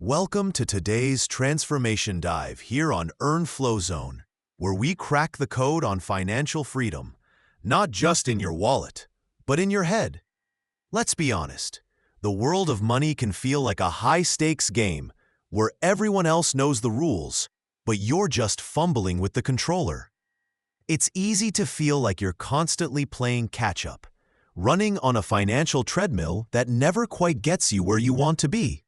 Welcome to today's Transformation Dive here on Earn Flow Zone, where we crack the code on financial freedom, not just in your wallet, but in your head. Let's be honest, the world of money can feel like a high-stakes game where everyone else knows the rules, but you're just fumbling with the controller. It's easy to feel like you're constantly playing catch-up, running on a financial treadmill that never quite gets you where you want to be.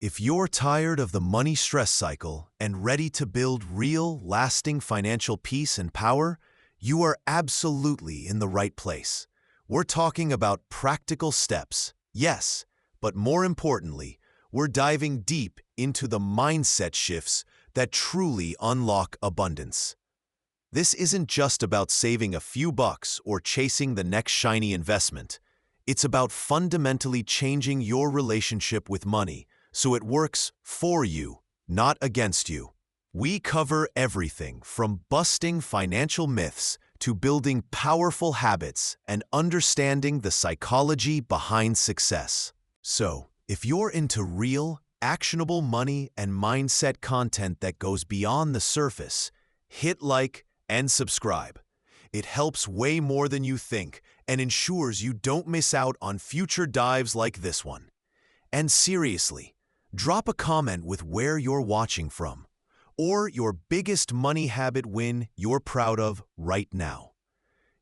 If you're tired of the money stress cycle and ready to build real, lasting financial peace and power, you are absolutely in the right place. We're talking about practical steps, yes, but more importantly, we're diving deep into the mindset shifts that truly unlock abundance. This isn't just about saving a few bucks or chasing the next shiny investment. It's about fundamentally changing your relationship with money so it works for you, not against you. We cover everything from busting financial myths to building powerful habits and understanding the psychology behind success. So, if you're into real, actionable money and mindset content that goes beyond the surface, hit like and subscribe. It helps way more than you think and ensures you don't miss out on future dives like this one. And seriously, drop a comment with where you're watching from, or your biggest money habit win you're proud of right now.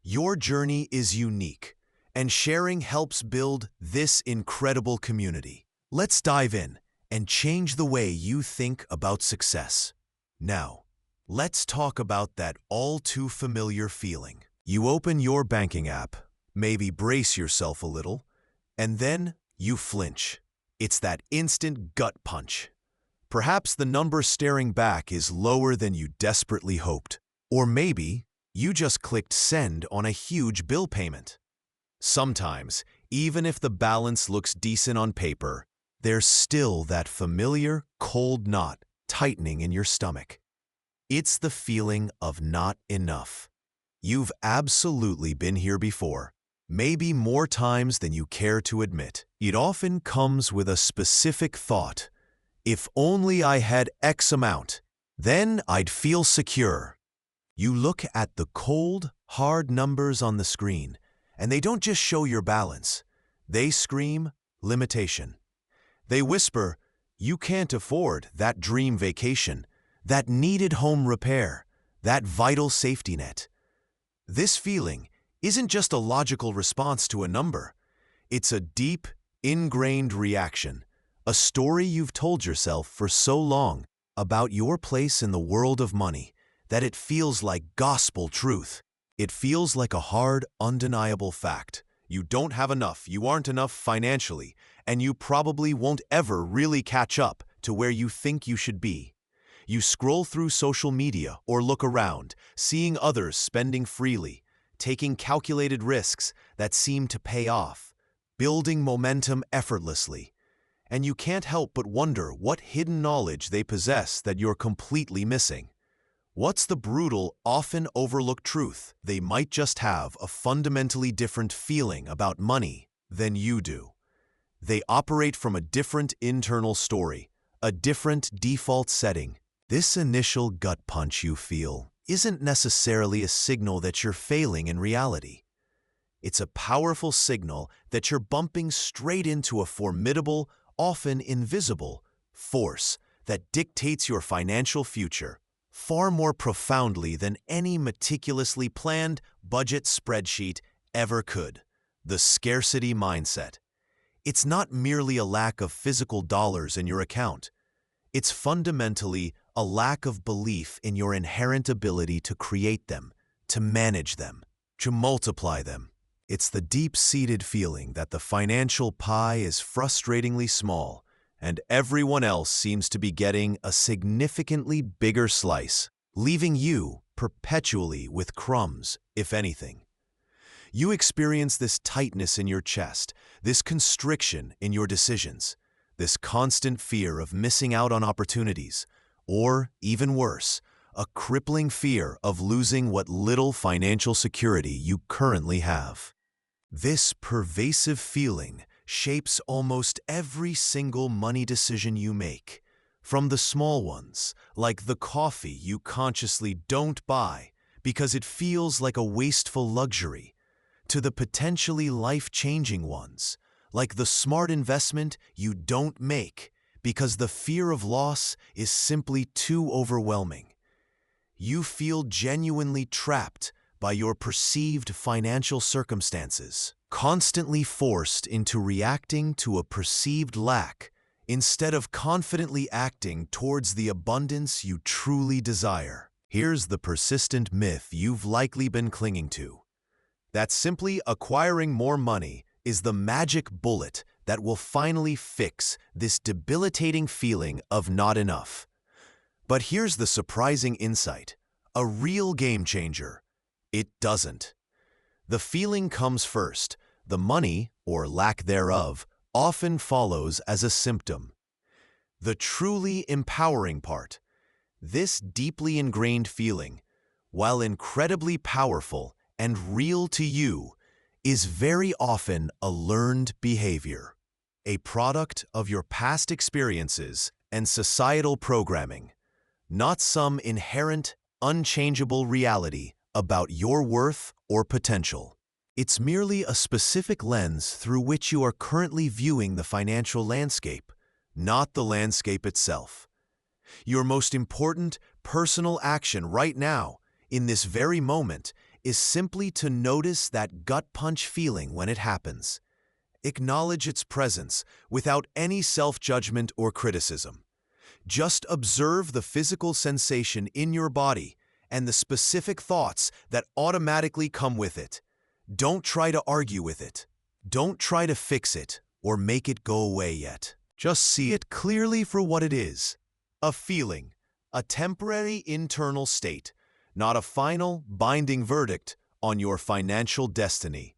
Your journey is unique, and sharing helps build this incredible community. Let's dive in and change the way you think about success. Now, let's talk about that all-too-familiar feeling. You open your banking app, maybe brace yourself a little, and then you flinch. It's that instant gut punch. Perhaps the number staring back is lower than you desperately hoped. Or maybe you just clicked send on a huge bill payment. Sometimes, even if the balance looks decent on paper, there's still that familiar cold knot tightening in your stomach. It's the feeling of not enough. You've absolutely been here before. Maybe more times than you care to admit. It often comes with a specific thought. If only I had X amount, then I'd feel secure. You look at the cold, hard numbers on the screen, and they don't just show your balance. They scream limitation. They whisper, you can't afford that dream vacation, that needed home repair, that vital safety net. This feeling isn't just a logical response to a number. It's a deep, ingrained reaction, a story you've told yourself for so long about your place in the world of money that it feels like gospel truth. It feels like a hard, undeniable fact. You don't have enough, you aren't enough financially, and you probably won't ever really catch up to where you think you should be. You scroll through social media or look around, seeing others spending freely, taking calculated risks that seem to pay off, building momentum effortlessly, and you can't help but wonder what hidden knowledge they possess that you're completely missing. What's the brutal, often overlooked truth? They might just have a fundamentally different feeling about money than you do. They operate from a different internal story, a different default setting. This initial gut punch you feel isn't necessarily a signal that you're failing in reality. It's a powerful signal that you're bumping straight into a formidable, often invisible, force that dictates your financial future far more profoundly than any meticulously planned budget spreadsheet ever could. The scarcity mindset. It's not merely a lack of physical dollars in your account. It's fundamentally a lack of belief in your inherent ability to create them, to manage them, to multiply them. It's the deep-seated feeling that the financial pie is frustratingly small and everyone else seems to be getting a significantly bigger slice, leaving you perpetually with crumbs, if anything. You experience this tightness in your chest, this constriction in your decisions, this constant fear of missing out on opportunities, or, even worse, a crippling fear of losing what little financial security you currently have. This pervasive feeling shapes almost every single money decision you make. From the small ones, like the coffee you consciously don't buy because it feels like a wasteful luxury, to the potentially life-changing ones, like the smart investment you don't make because the fear of loss is simply too overwhelming. You feel genuinely trapped by your perceived financial circumstances, constantly forced into reacting to a perceived lack instead of confidently acting towards the abundance you truly desire. Here's the persistent myth you've likely been clinging to: that simply acquiring more money is the magic bullet that will finally fix this debilitating feeling of not enough. But here's the surprising insight: a real game changer. It doesn't. The feeling comes first. The money, or lack thereof, often follows as a symptom. The truly empowering part: this deeply ingrained feeling, while incredibly powerful and real to you, is very often a learned behavior, a product of your past experiences and societal programming, not some inherent, unchangeable reality about your worth or potential. It's merely a specific lens through which you are currently viewing the financial landscape, not the landscape itself. Your most important personal action right now, in this very moment, is simply to notice that gut punch feeling when it happens. Acknowledge its presence without any self-judgment or criticism. Just observe the physical sensation in your body and the specific thoughts that automatically come with it. Don't try to argue with it. Don't try to fix it or make it go away yet. Just see it clearly for what it is: a feeling, a temporary internal state, not a final, binding verdict on your financial destiny.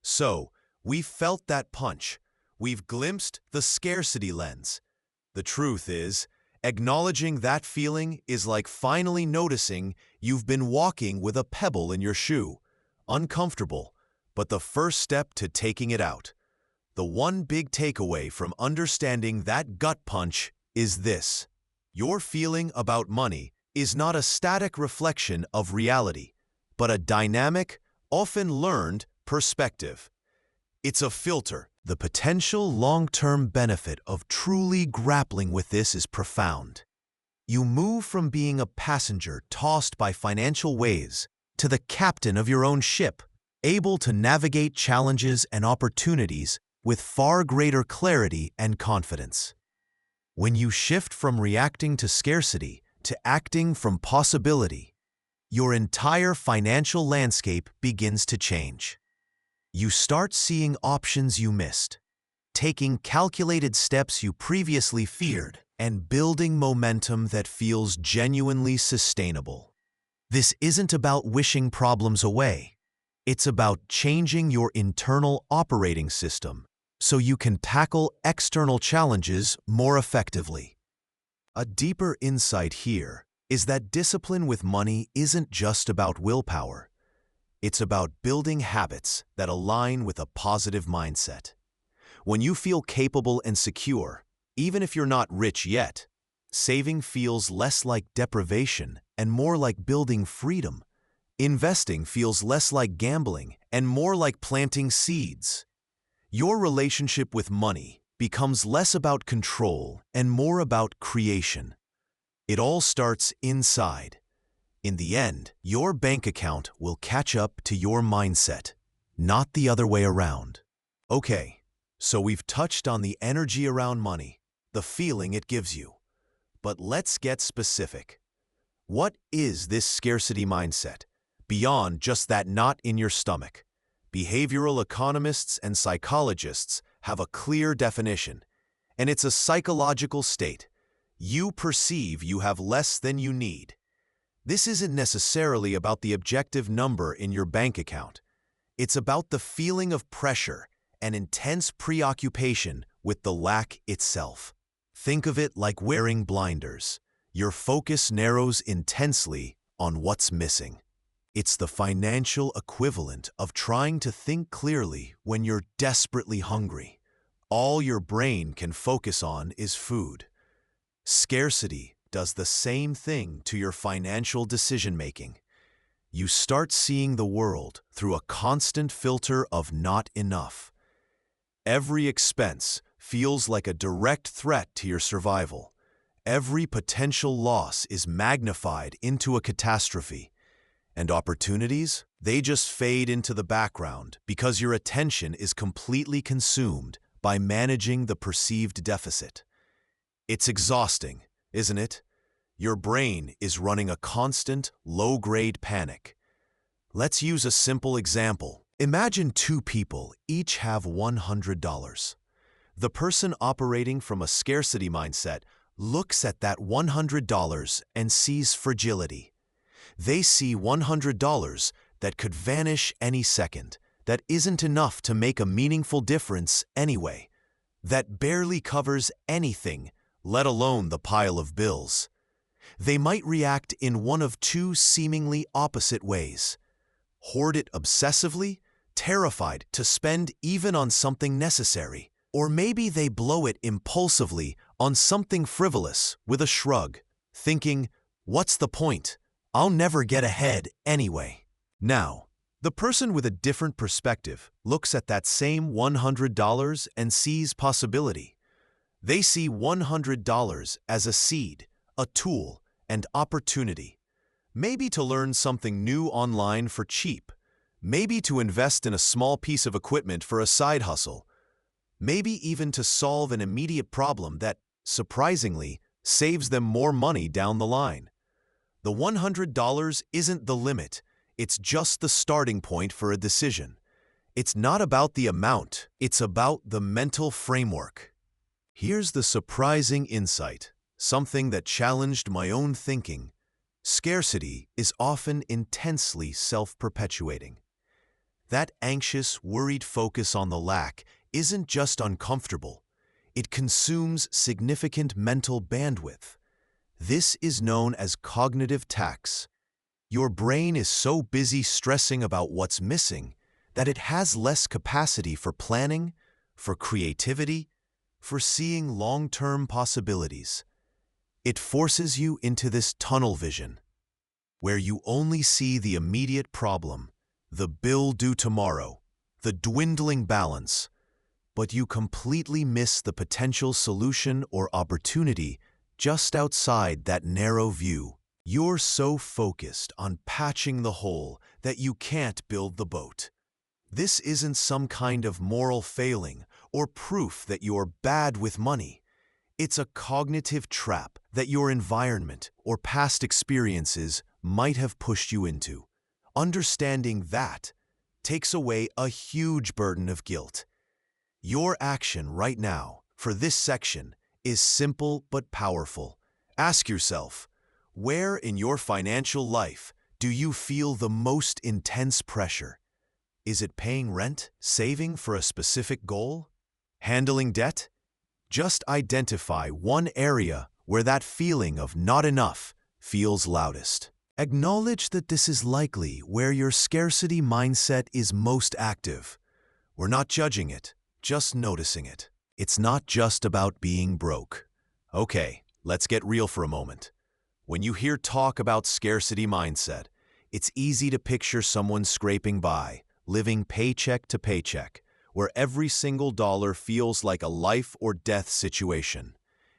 So, we've felt that punch. We've glimpsed the scarcity lens. The truth is, acknowledging that feeling is like finally noticing you've been walking with a pebble in your shoe. Uncomfortable, but the first step to taking it out. The one big takeaway from understanding that gut punch is this: your feeling about money is not a static reflection of reality, but a dynamic, often learned perspective. It's a filter. The potential long-term benefit of truly grappling with this is profound. You move from being a passenger tossed by financial waves to the captain of your own ship, able to navigate challenges and opportunities with far greater clarity and confidence. When you shift from reacting to scarcity to acting from possibility, your entire financial landscape begins to change. You start seeing options you missed, taking calculated steps you previously feared, and building momentum that feels genuinely sustainable. This isn't about wishing problems away. It's about changing your internal operating system so you can tackle external challenges more effectively. A deeper insight here is that discipline with money isn't just about willpower. It's about building habits that align with a positive mindset. When you feel capable and secure, even if you're not rich yet, saving feels less like deprivation and more like building freedom. Investing feels less like gambling and more like planting seeds. Your relationship with money becomes less about control and more about creation. It all starts inside. In the end, your bank account will catch up to your mindset, not the other way around. Okay, so we've touched on the energy around money, the feeling it gives you. But let's get specific. What is this scarcity mindset, beyond just that knot in your stomach? Behavioral economists and psychologists have a clear definition, and it's a psychological state. You perceive you have less than you need. This isn't necessarily about the objective number in your bank account. It's about the feeling of pressure and intense preoccupation with the lack itself. Think of it like wearing blinders. Your focus narrows intensely on what's missing. It's the financial equivalent of trying to think clearly when you're desperately hungry, all your brain can focus on is food. Scarcity does the same thing to your financial decision-making. You start seeing the world through a constant filter of not enough. Every expense feels like a direct threat to your survival. Every potential loss is magnified into a catastrophe. And opportunities, they just fade into the background because your attention is completely consumed by managing the perceived deficit. It's exhausting, isn't it? Your brain is running a constant, low-grade panic. Let's use a simple example. Imagine two people each have $100. The person operating from a scarcity mindset looks at that $100 and sees fragility. They see $100 that could vanish any second, that isn't enough to make a meaningful difference anyway, that barely covers anything, let alone the pile of bills. They might react in one of two seemingly opposite ways. Hoard it obsessively, terrified to spend even on something necessary. Or maybe they blow it impulsively on something frivolous with a shrug, thinking, "What's the point? I'll never get ahead anyway." Now, the person with a different perspective looks at that same $100 and sees possibility. They see $100 as a seed, a tool, and opportunity. Maybe to learn something new online for cheap. Maybe to invest in a small piece of equipment for a side hustle. Maybe even to solve an immediate problem that, surprisingly, saves them more money down the line. The $100 isn't the limit, it's just the starting point for a decision. It's not about the amount, it's about the mental framework. Here's the surprising insight, something that challenged my own thinking. Scarcity is often intensely self-perpetuating. That anxious, worried focus on the lack isn't just uncomfortable, it consumes significant mental bandwidth. This is known as cognitive tax. Your brain is so busy stressing about what's missing that it has less capacity for planning, for creativity, for seeing long-term possibilities. It forces you into this tunnel vision, where you only see the immediate problem, the bill due tomorrow, the dwindling balance, but you completely miss the potential solution or opportunity just outside that narrow view. You're so focused on patching the hole that you can't build the boat. This isn't some kind of moral failing or proof that you're bad with money. It's a cognitive trap that your environment or past experiences might have pushed you into. Understanding that takes away a huge burden of guilt. Your action right now, for this section, is simple but powerful. Ask yourself, where in your financial life do you feel the most intense pressure? Is it paying rent, saving for a specific goal, handling debt? Just identify one area where that feeling of not enough feels loudest. Acknowledge that this is likely where your scarcity mindset is most active. We're not judging it, just noticing it. It's not just about being broke. Okay, let's get real for a moment. When you hear talk about scarcity mindset, it's easy to picture someone scraping by, living paycheck to paycheck, where every single dollar feels like a life or death situation.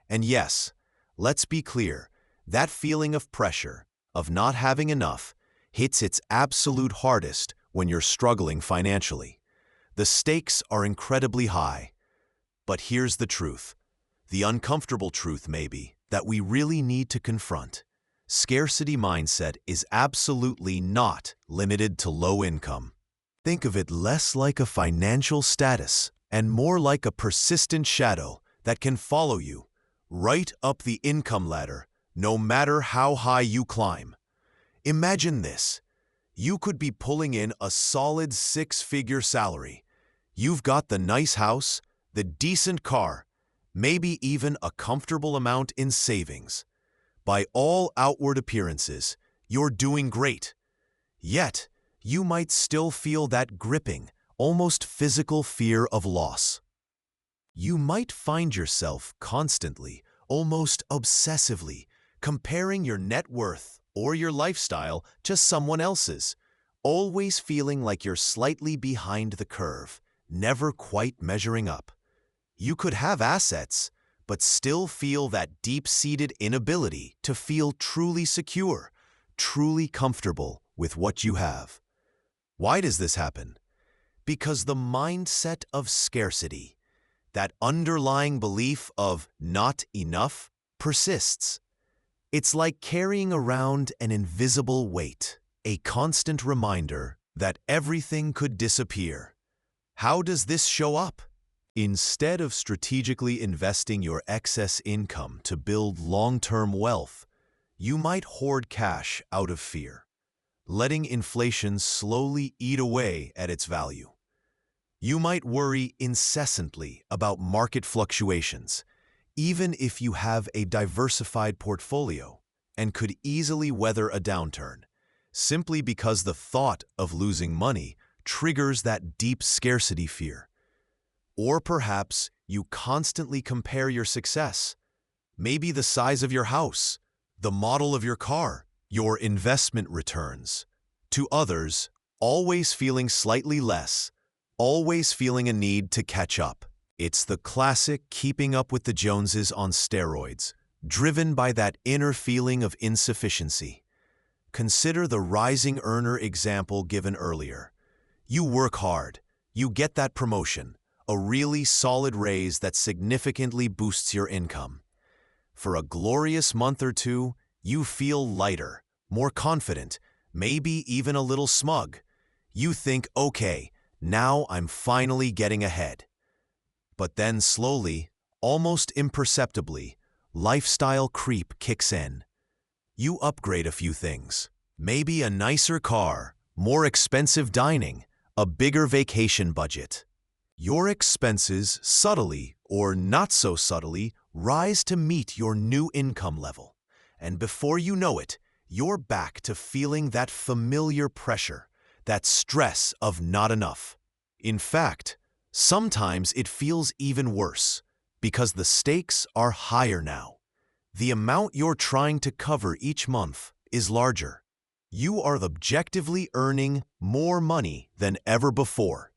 And yes, let's be clear, that feeling of pressure, of not having enough, hits its absolute hardest when you're struggling financially. The stakes are incredibly high. But here's the truth, the uncomfortable truth maybe, that we really need to confront. Scarcity mindset is absolutely not limited to low income. Think of it less like a financial status and more like a persistent shadow that can follow you right up the income ladder, no matter how high you climb. Imagine this. You could be pulling in a solid 6-figure salary. You've got the nice house, the decent car, maybe even a comfortable amount in savings. By all outward appearances, you're doing great. Yet, you might still feel that gripping, almost physical fear of loss. You might find yourself constantly, almost obsessively, comparing your net worth or your lifestyle to someone else's, always feeling like you're slightly behind the curve, never quite measuring up. You could have assets, but still feel that deep-seated inability to feel truly secure, truly comfortable with what you have. Why does this happen? Because the mindset of scarcity, that underlying belief of not enough, persists. It's like carrying around an invisible weight, a constant reminder that everything could disappear. How does this show up? Instead of strategically investing your excess income to build long-term wealth, you might hoard cash out of fear, letting inflation slowly eat away at its value. You might worry incessantly about market fluctuations, even if you have a diversified portfolio and could easily weather a downturn, simply because the thought of losing money triggers that deep scarcity fear. Or perhaps you constantly compare your success, maybe the size of your house, the model of your car, your investment returns, to others, always feeling slightly less, always feeling a need to catch up. It's the classic keeping up with the Joneses on steroids, driven by that inner feeling of insufficiency. Consider the rising earner example given earlier. You work hard, you get that promotion, a really solid raise that significantly boosts your income. For a glorious month or two, you feel lighter, more confident, maybe even a little smug. You think, okay, now I'm finally getting ahead. But then slowly, almost imperceptibly, lifestyle creep kicks in. You upgrade a few things, maybe a nicer car, more expensive dining, a bigger vacation budget. Your expenses subtly or not so subtly rise to meet your new income level. And before you know it, you're back to feeling that familiar pressure, that stress of not enough. In fact, sometimes it feels even worse because the stakes are higher now. The amount you're trying to cover each month is larger. You are objectively earning more money than ever before,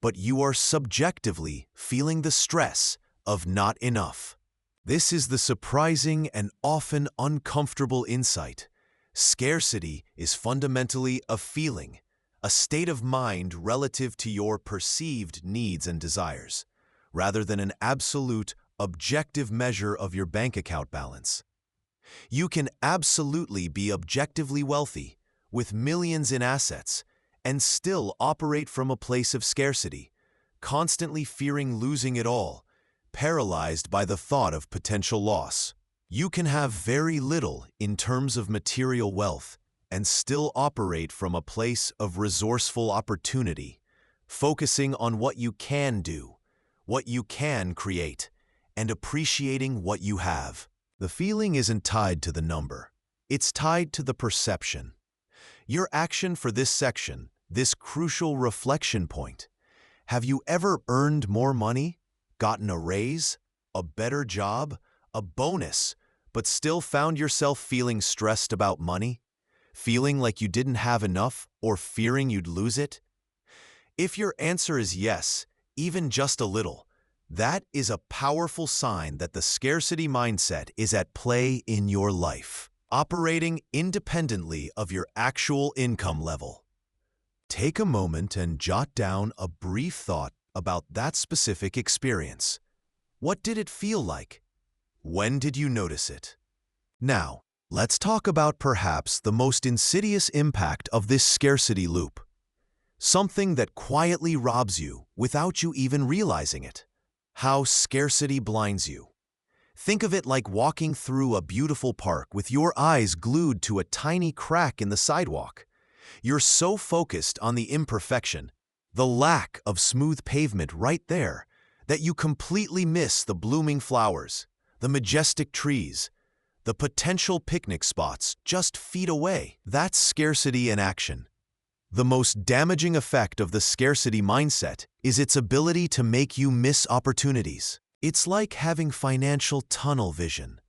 but you are subjectively feeling the stress of not enough. This is the surprising and often uncomfortable insight. Scarcity is fundamentally a feeling, a state of mind relative to your perceived needs and desires, rather than an absolute, objective measure of your bank account balance. You can absolutely be objectively wealthy, with millions in assets, and still operate from a place of scarcity, constantly fearing losing it all, paralyzed by the thought of potential loss. You can have very little in terms of material wealth and still operate from a place of resourceful opportunity, focusing on what you can do, what you can create, and appreciating what you have. The feeling isn't tied to the number. It's tied to the perception. Your action for this section, this crucial reflection point. Have you ever earned more money, gotten a raise, a better job, a bonus, but still found yourself feeling stressed about money? Feeling like you didn't have enough or fearing you'd lose it? If your answer is yes, even just a little, that is a powerful sign that the scarcity mindset is at play in your life, operating independently of your actual income level. Take a moment and jot down a brief thought about that specific experience. What did it feel like? When did you notice it? Now, let's talk about perhaps the most insidious impact of this scarcity loop. Something that quietly robs you without you even realizing it. How scarcity blinds you. Think of it like walking through a beautiful park with your eyes glued to a tiny crack in the sidewalk. You're so focused on the imperfection, the lack of smooth pavement right there, that you completely miss the blooming flowers, the majestic trees, the potential picnic spots just feet away. That's scarcity in action. The most damaging effect of the scarcity mindset is its ability to make you miss opportunities. It's like having financial tunnel vision.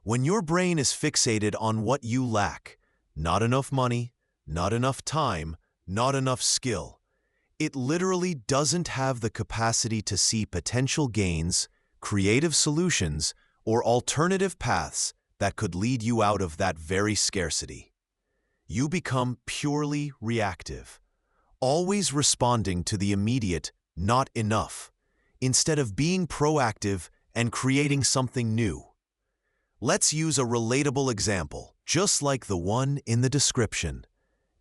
When your brain is fixated on what you lack, not enough money, not enough time, not enough skill, it literally doesn't have the capacity to see potential gains, creative solutions, or alternative paths that could lead you out of that very scarcity. You become purely reactive, always responding to the immediate "not enough," instead of being proactive and creating something new. Let's use a relatable example, just like the one in the description.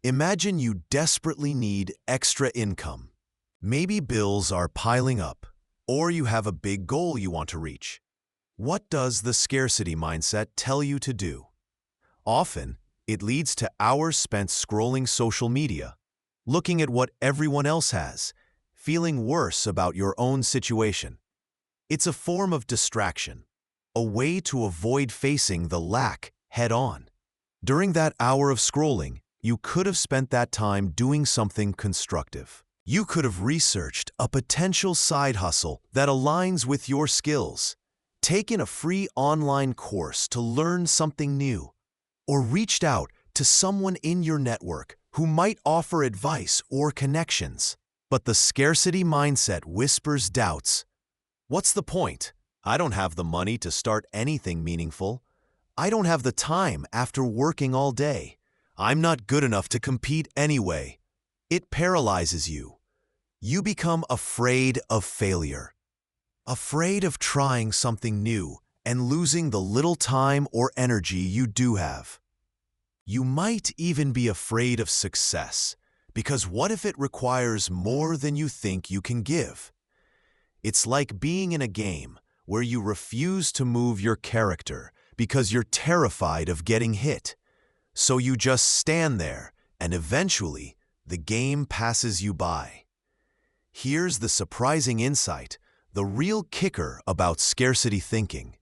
Imagine you desperately need extra income. Maybe bills are piling up, or you have a big goal you want to reach. What does the scarcity mindset tell you to do? Often, it leads to hours spent scrolling social media, looking at what everyone else has, feeling worse about your own situation. It's a form of distraction, a way to avoid facing the lack head-on. During that hour of scrolling, you could have spent that time doing something constructive. You could have researched a potential side hustle that aligns with your skills, taken a free online course to learn something new, or reached out to someone in your network who might offer advice or connections. But the scarcity mindset whispers doubts. What's the point? I don't have the money to start anything meaningful. I don't have the time after working all day. I'm not good enough to compete anyway. It paralyzes you. You become afraid of failure, afraid of trying something new and losing the little time or energy you do have. You might even be afraid of success, because what if it requires more than you think you can give? It's like being in a game where you refuse to move your character because you're terrified of getting hit. So you just stand there, and eventually, the game passes you by. Here's the surprising insight, the real kicker about scarcity thinking.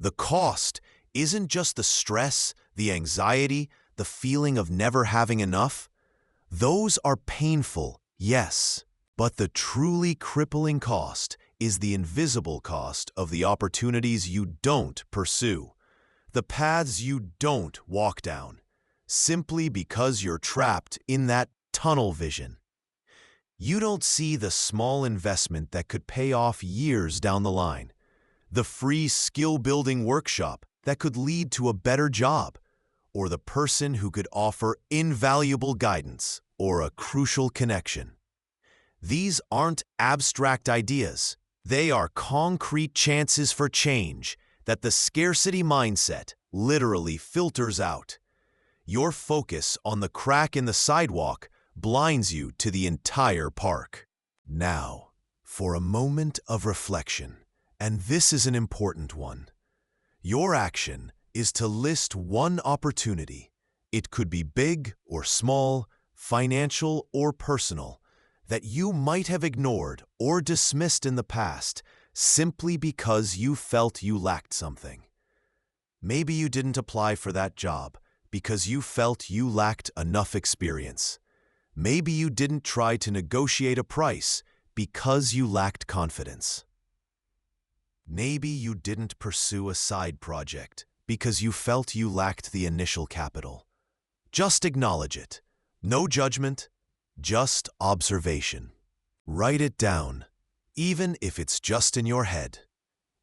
The cost isn't just the stress, the anxiety, the feeling of never having enough. Those are painful, yes, but the truly crippling cost is the invisible cost of the opportunities you don't pursue, the paths you don't walk down, simply because you're trapped in that tunnel vision. You don't see the small investment that could pay off years down the line, the free skill-building workshop that could lead to a better job, or the person who could offer invaluable guidance or a crucial connection. These aren't abstract ideas. They are concrete chances for change that the scarcity mindset literally filters out. Your focus on the crack in the sidewalk blinds you to the entire park. Now, for a moment of reflection, and this is an important one. Your action is to list one opportunity. It could be big or small, financial or personal, that you might have ignored or dismissed in the past simply because you felt you lacked something. Maybe you didn't apply for that job because you felt you lacked enough experience. Maybe you didn't try to negotiate a price because you lacked confidence. Maybe you didn't pursue a side project because you felt you lacked the initial capital. Just acknowledge it. No judgment, just observation. Write it down, even if it's just in your head.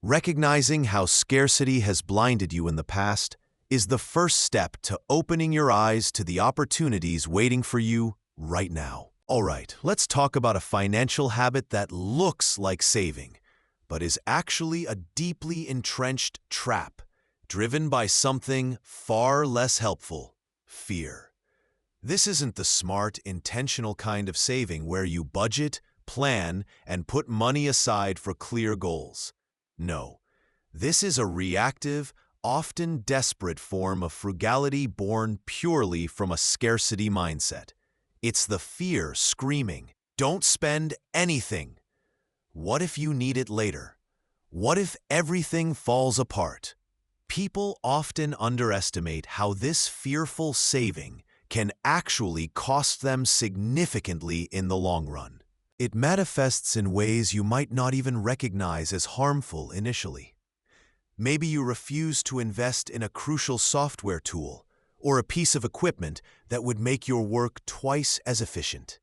Recognizing how scarcity has blinded you in the past is the first step to opening your eyes to the opportunities waiting for you right now. All right, let's talk about a financial habit that looks like saving, but is actually a deeply entrenched trap, driven by something far less helpful: fear. This isn't the smart, intentional kind of saving where you budget, plan, and put money aside for clear goals. No, this is a reactive, often desperate form of frugality born purely from a scarcity mindset. It's the fear screaming, "Don't spend anything." What if you need it later? What if everything falls apart? People often underestimate how this fearful saving can actually cost them significantly in the long run. It manifests in ways you might not even recognize as harmful initially. Maybe you refuse to invest in a crucial software tool or a piece of equipment that would make your work twice as efficient.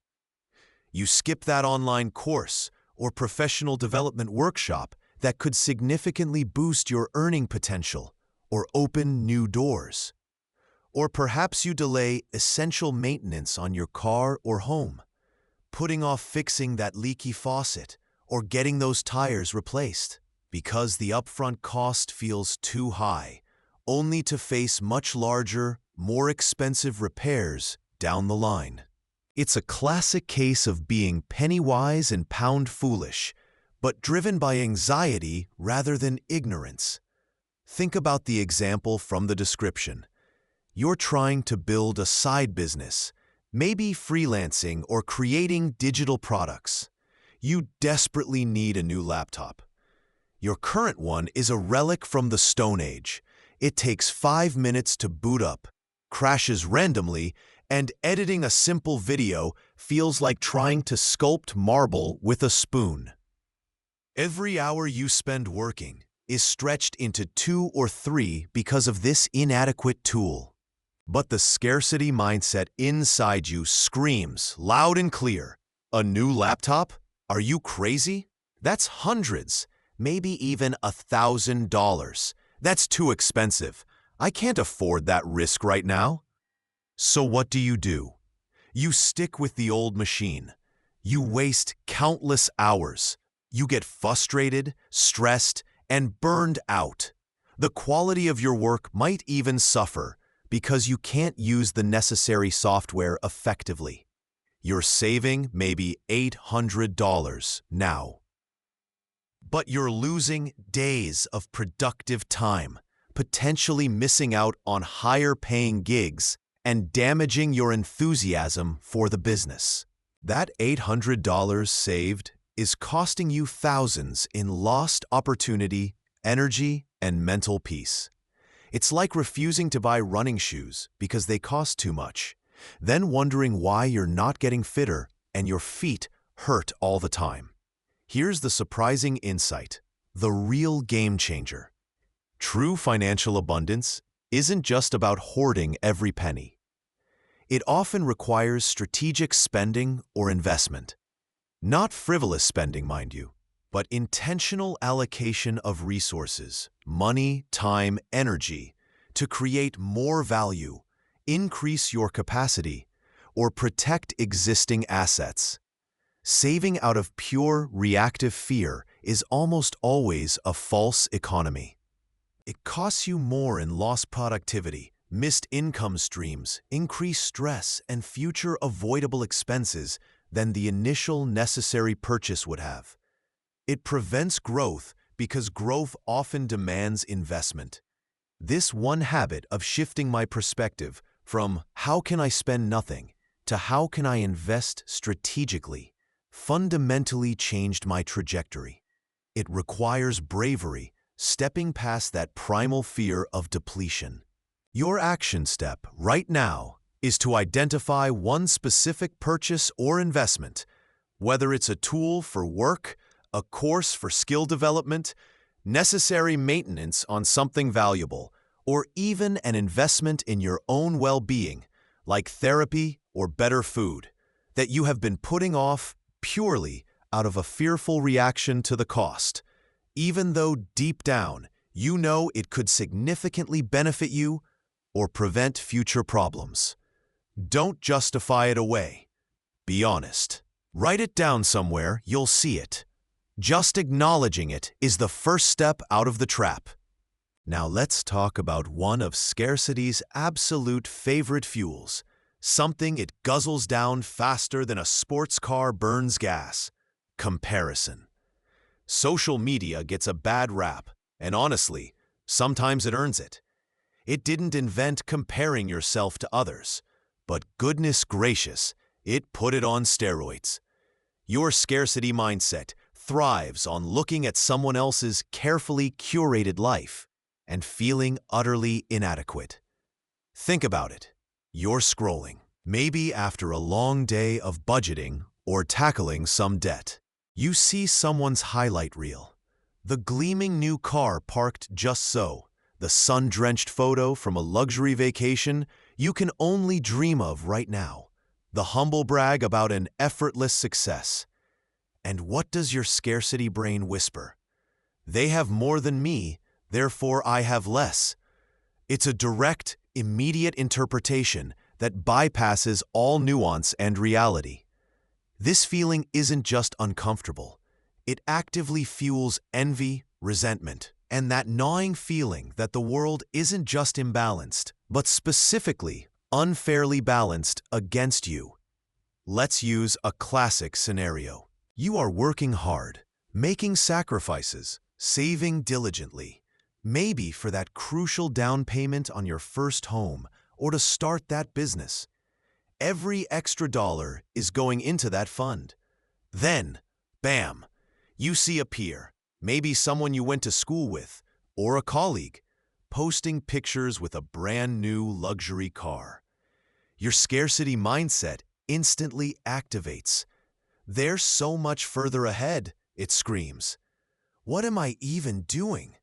You skip that online course or professional development workshop that could significantly boost your earning potential or open new doors. Or perhaps you delay essential maintenance on your car or home, putting off fixing that leaky faucet or getting those tires replaced because the upfront cost feels too high, only to face much larger, more expensive repairs down the line. It's a classic case of being penny-wise and pound-foolish, but driven by anxiety rather than ignorance. Think about the example from the description. You're trying to build a side business, maybe freelancing or creating digital products. You desperately need a new laptop. Your current one is a relic from the Stone Age. It takes 5 minutes to boot up, crashes randomly, and editing a simple video feels like trying to sculpt marble with a spoon. Every hour you spend working is stretched into 2 or 3 because of this inadequate tool. But the scarcity mindset inside you screams loud and clear, "A new laptop? Are you crazy? That's hundreds, maybe even $1,000. That's too expensive. I can't afford that risk right now." So what do? You stick with the old machine. You waste countless hours. You get frustrated, stressed, and burned out. The quality of your work might even suffer because you can't use the necessary software effectively. You're saving maybe $800 now. But you're losing days of productive time, potentially missing out on higher-paying gigs and damaging your enthusiasm for the business. That $800 saved is costing you thousands in lost opportunity, energy, and mental peace. It's like refusing to buy running shoes because they cost too much, then wondering why you're not getting fitter and your feet hurt all the time. Here's the surprising insight, the real game changer. True financial abundance isn't just about hoarding every penny. It often requires strategic spending or investment. Not frivolous spending, mind you, but intentional allocation of resources, money, time, energy, to create more value, increase your capacity, or protect existing assets. Saving out of pure reactive fear is almost always a false economy. It costs you more in lost productivity, missed income streams, increased stress, and future avoidable expenses than the initial necessary purchase would have. It prevents growth because growth often demands investment. This one habit of shifting my perspective from "how can I spend nothing" to "how can I invest strategically" fundamentally changed my trajectory. It requires bravery, stepping past that primal fear of depletion. Your action step right now is to identify one specific purchase or investment, whether it's a tool for work, a course for skill development, necessary maintenance on something valuable, or even an investment in your own well-being, like therapy or better food, that you have been putting off purely out of a fearful reaction to the cost, even though deep down you know it could significantly benefit you or prevent future problems. Don't justify it away. Be honest. Write it down somewhere, you'll see it. Just acknowledging it is the first step out of the trap. Now let's talk about one of scarcity's absolute favorite fuels, something it guzzles down faster than a sports car burns gas: comparison. Social media gets a bad rap, and honestly, sometimes it earns it. It didn't invent comparing yourself to others, but goodness gracious, it put it on steroids. Your scarcity mindset thrives on looking at someone else's carefully curated life and feeling utterly inadequate. Think about it. You're scrolling, maybe after a long day of budgeting or tackling some debt. You see someone's highlight reel. The gleaming new car parked just so, the sun-drenched photo from a luxury vacation you can only dream of right now, the humble brag about an effortless success. And what does your scarcity brain whisper? They have more than me, therefore I have less. It's a direct, immediate interpretation that bypasses all nuance and reality. This feeling isn't just uncomfortable. It actively fuels envy, resentment, and that gnawing feeling that the world isn't just imbalanced, but specifically unfairly balanced against you. Let's use a classic scenario. You are working hard, making sacrifices, saving diligently, maybe for that crucial down payment on your first home or to start that business. Every extra dollar is going into that fund. Then, bam, you see a peer, maybe someone you went to school with, or a colleague, posting pictures with a brand new luxury car. Your scarcity mindset instantly activates. They're so much further ahead, it screams. What am I even doing?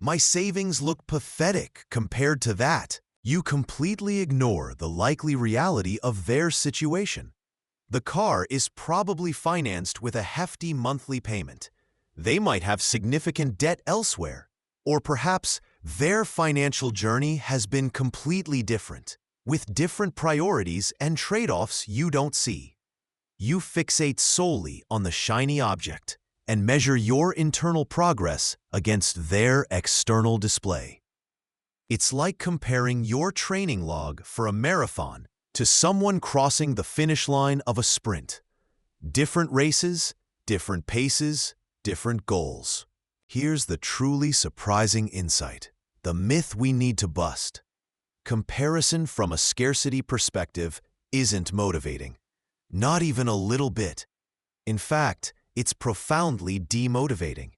My savings look pathetic compared to that. You completely ignore the likely reality of their situation. The car is probably financed with a hefty monthly payment. They might have significant debt elsewhere. Or perhaps their financial journey has been completely different, with different priorities and trade-offs you don't see. You fixate solely on the shiny object and measure your internal progress against their external display. It's like comparing your training log for a marathon to someone crossing the finish line of a sprint. Different races, different paces, different goals. Here's the truly surprising insight, the myth we need to bust. Comparison from a scarcity perspective isn't motivating. Not even a little bit. In fact, it's profoundly demotivating.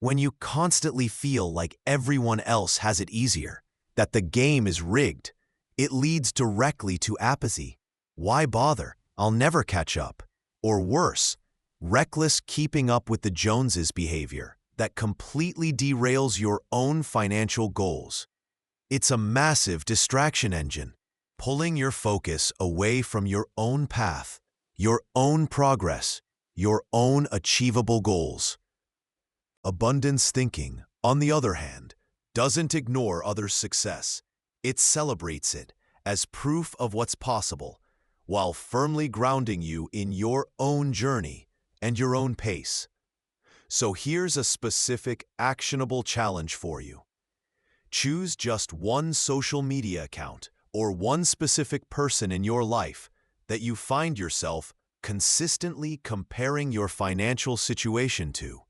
When you constantly feel like everyone else has it easier, that the game is rigged, it leads directly to apathy. Why bother? I'll never catch up. Or worse, reckless keeping up with the Joneses behavior that completely derails your own financial goals. It's a massive distraction engine, pulling your focus away from your own path, your own progress, your own achievable goals. Abundance thinking, on the other hand, doesn't ignore others' success. It celebrates it as proof of what's possible, while firmly grounding you in your own journey and your own pace. So here's a specific, actionable challenge for you. Choose just one social media account or one specific person in your life that you find yourself consistently comparing your financial situation to.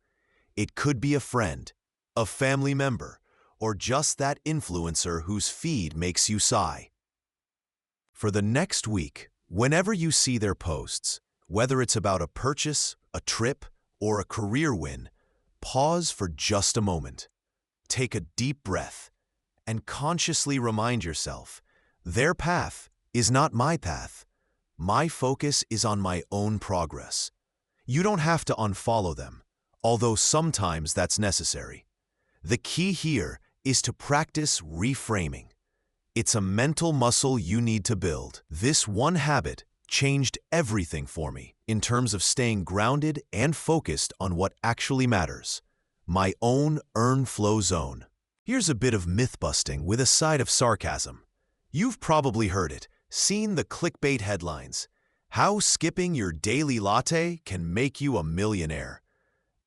It could be a friend, a family member, or just that influencer whose feed makes you sigh. For the next week, whenever you see their posts, whether it's about a purchase, a trip, or a career win, pause for just a moment. Take a deep breath and consciously remind yourself, their path is not my path. My focus is on my own progress. You don't have to unfollow them, although sometimes that's necessary. The key here is to practice reframing. It's a mental muscle you need to build. This one habit changed everything for me in terms of staying grounded and focused on what actually matters, my own earn flow zone. Here's a bit of myth-busting with a side of sarcasm. You've probably heard it, seen the clickbait headlines. How skipping your daily latte can make you a millionaire.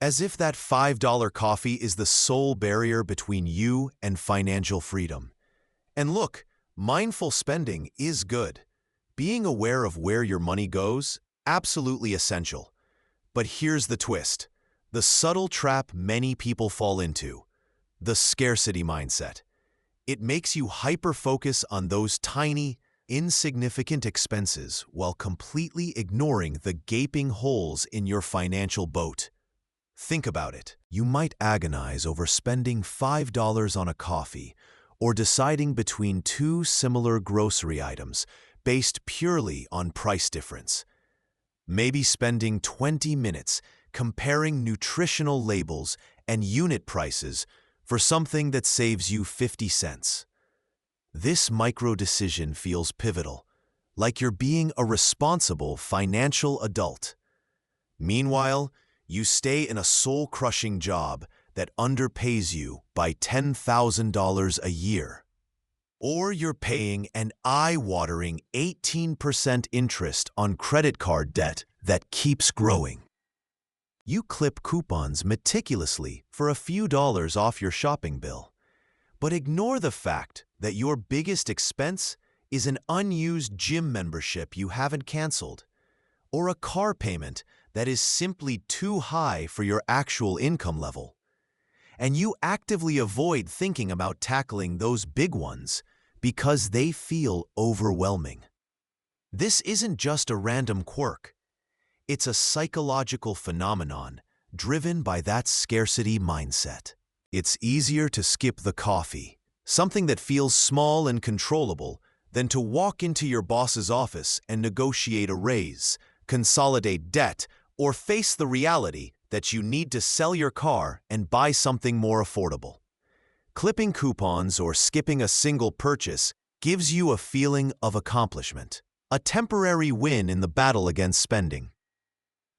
As if that $5 coffee is the sole barrier between you and financial freedom. And look, mindful spending is good. Being aware of where your money goes, absolutely essential. But here's the twist, the subtle trap many people fall into, the scarcity mindset. It makes you hyper-focus on those tiny, insignificant expenses while completely ignoring the gaping holes in your financial boat. Think about it. You might agonize over spending $5 on a coffee or deciding between two similar grocery items based purely on price difference. Maybe spending 20 minutes comparing nutritional labels and unit prices for something that saves you 50 cents. This micro-decision feels pivotal, like you're being a responsible financial adult. Meanwhile, you stay in a soul-crushing job that underpays you by $10,000 a year. Or you're paying an eye-watering 18% interest on credit card debt that keeps growing. You clip coupons meticulously for a few dollars off your shopping bill, but ignore the fact that your biggest expense is an unused gym membership you haven't canceled, or a car payment that is simply too high for your actual income level. And you actively avoid thinking about tackling those big ones because they feel overwhelming. This isn't just a random quirk. It's a psychological phenomenon driven by that scarcity mindset. It's easier to skip the coffee, something that feels small and controllable, than to walk into your boss's office and negotiate a raise, consolidate debt, or face the reality that you need to sell your car and buy something more affordable. Clipping coupons or skipping a single purchase gives you a feeling of accomplishment, a temporary win in the battle against spending.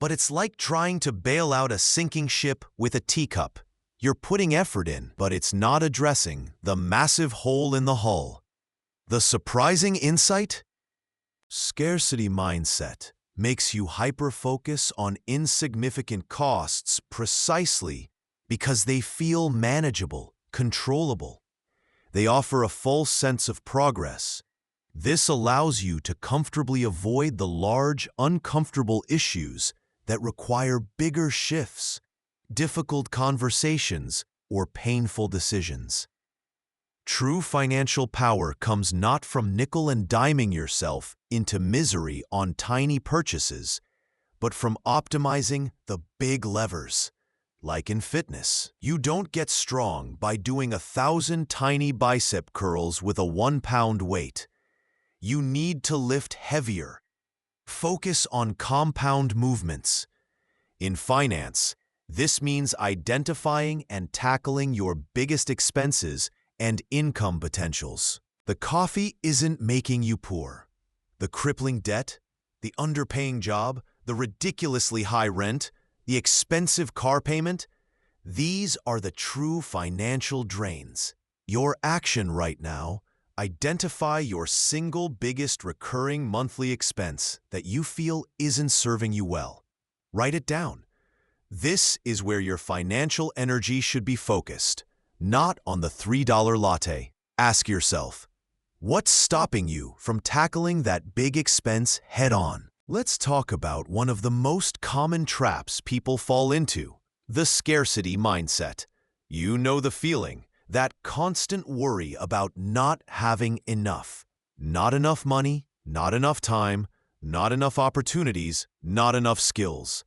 But it's like trying to bail out a sinking ship with a teacup. You're putting effort in, but it's not addressing the massive hole in the hull. The surprising insight? Scarcity mindset makes you hyper-focus on insignificant costs precisely because they feel manageable, controllable. They offer a false sense of progress. This allows you to comfortably avoid the large, uncomfortable issues that require bigger shifts, difficult conversations, or painful decisions. True financial power comes not from nickel and diming yourself into misery on tiny purchases, but from optimizing the big levers. Like in fitness, you don't get strong by doing 1,000 tiny bicep curls with a 1-pound weight. You need to lift heavier. Focus on compound movements. In finance, this means identifying and tackling your biggest expenses and income potentials. The coffee isn't making you poor. The crippling debt, the underpaying job, the ridiculously high rent, the expensive car payment, these are the true financial drains. Your action right now: identify your single biggest recurring monthly expense that you feel isn't serving you well. Write it down. This is where your financial energy should be focused, not on the $3 latte. Ask yourself, what's stopping you from tackling that big expense head-on? Let's talk about one of the most common traps people fall into: the scarcity mindset. You know the feeling, that constant worry about not having enough. Not enough money, not enough time, not enough opportunities, not enough skills.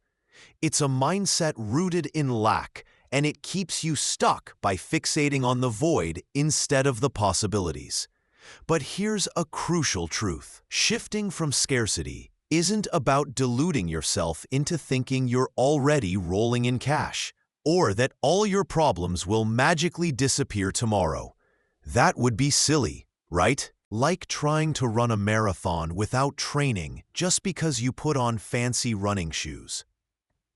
It's a mindset rooted in lack, and it keeps you stuck by fixating on the void instead of the possibilities. But here's a crucial truth. Shifting from scarcity isn't about deluding yourself into thinking you're already rolling in cash, or that all your problems will magically disappear tomorrow. That would be silly, right? Like trying to run a marathon without training just because you put on fancy running shoes.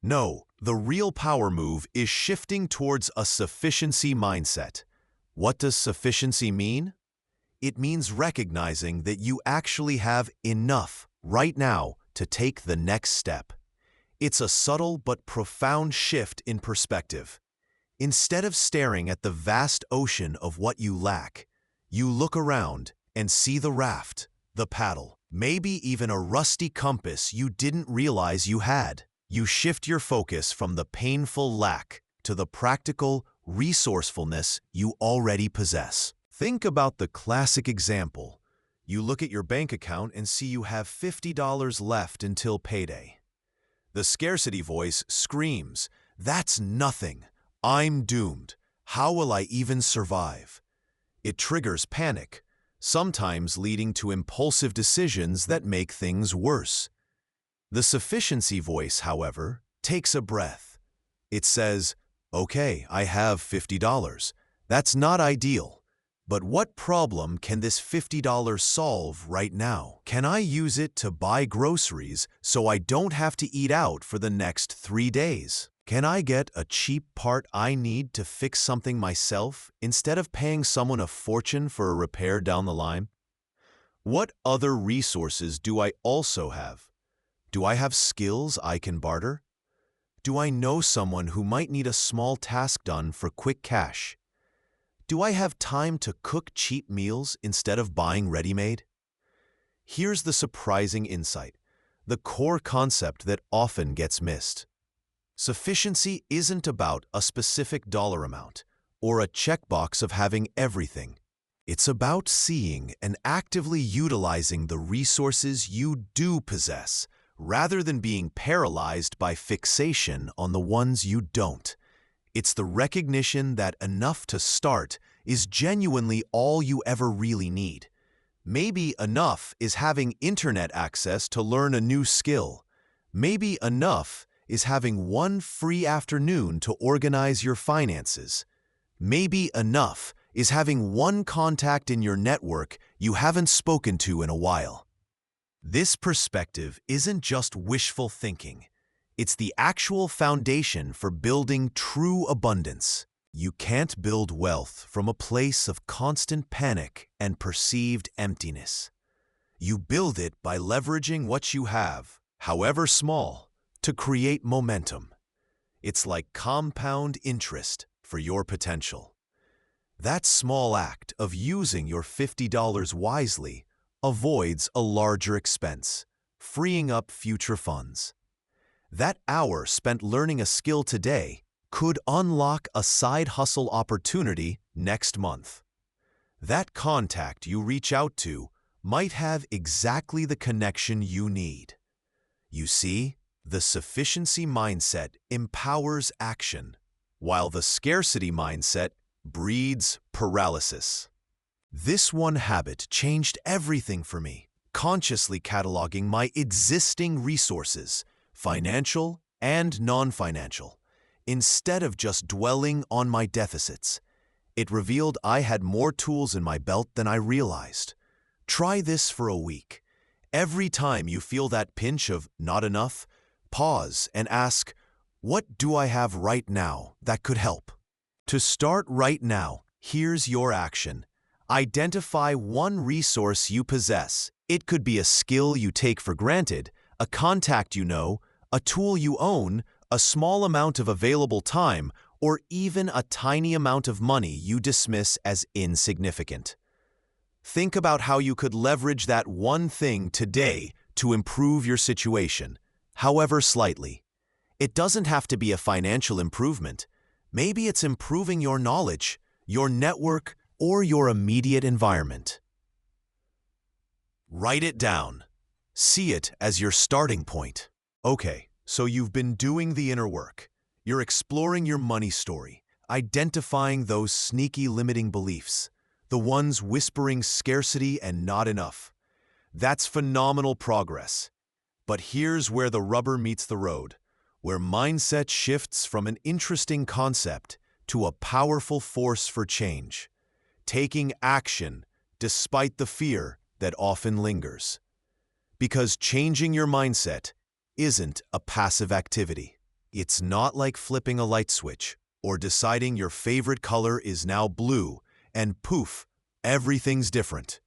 No, the real power move is shifting towards a sufficiency mindset. What does sufficiency mean? It means recognizing that you actually have enough right now to take the next step. It's a subtle but profound shift in perspective. Instead of staring at the vast ocean of what you lack, you look around and see the raft, the paddle, maybe even a rusty compass you didn't realize you had. You shift your focus from the painful lack to the practical resourcefulness you already possess. Think about the classic example. You look at your bank account and see you have $50 left until payday. The scarcity voice screams, "That's nothing. I'm doomed. How will I even survive?" It triggers panic, sometimes leading to impulsive decisions that make things worse. The sufficiency voice, however, takes a breath. It says, "Okay, I have $50. That's not ideal. But what problem can this $50 solve right now? Can I use it to buy groceries so I don't have to eat out for the next 3 days? Can I get a cheap part I need to fix something myself instead of paying someone a fortune for a repair down the line? What other resources do I also have? Do I have skills I can barter? Do I know someone who might need a small task done for quick cash? Do I have time to cook cheap meals instead of buying ready-made?" Here's the surprising insight, the core concept that often gets missed. Sufficiency isn't about a specific dollar amount or a checkbox of having everything. It's about seeing and actively utilizing the resources you do possess, rather than being paralyzed by fixation on the ones you don't. It's the recognition that enough to start is genuinely all you ever really need. Maybe enough is having internet access to learn a new skill. Maybe enough is having one free afternoon to organize your finances. Maybe enough is having one contact in your network you haven't spoken to in a while. This perspective isn't just wishful thinking. It's the actual foundation for building true abundance. You can't build wealth from a place of constant panic and perceived emptiness. You build it by leveraging what you have, however small, to create momentum. It's like compound interest for your potential. That small act of using your $50 wisely avoids a larger expense, freeing up future funds. That hour spent learning a skill today could unlock a side hustle opportunity next month. That contact you reach out to might have exactly the connection you need. You see, the sufficiency mindset empowers action, while the scarcity mindset breeds paralysis. This one habit changed everything for me, consciously cataloging my existing resources, financial and non-financial, instead of just dwelling on my deficits. It revealed I had more tools in my belt than I realized. Try this for a week. Every time you feel that pinch of not enough, pause and ask, what do I have right now that could help? To start right now, here's your action. Identify one resource you possess. It could be a skill you take for granted, a contact you know, a tool you own, a small amount of available time, or even a tiny amount of money you dismiss as insignificant. Think about how you could leverage that one thing today to improve your situation, however slightly. It doesn't have to be a financial improvement. Maybe it's improving your knowledge, your network, or your immediate environment. Write it down. See it as your starting point. Okay, so you've been doing the inner work. You're exploring your money story, identifying those sneaky limiting beliefs, the ones whispering scarcity and not enough. That's phenomenal progress. But here's where the rubber meets the road, where mindset shifts from an interesting concept to a powerful force for change. Taking action despite the fear that often lingers. Because changing your mindset isn't a passive activity. It's not like flipping a light switch or deciding your favorite color is now blue and poof, everything's different.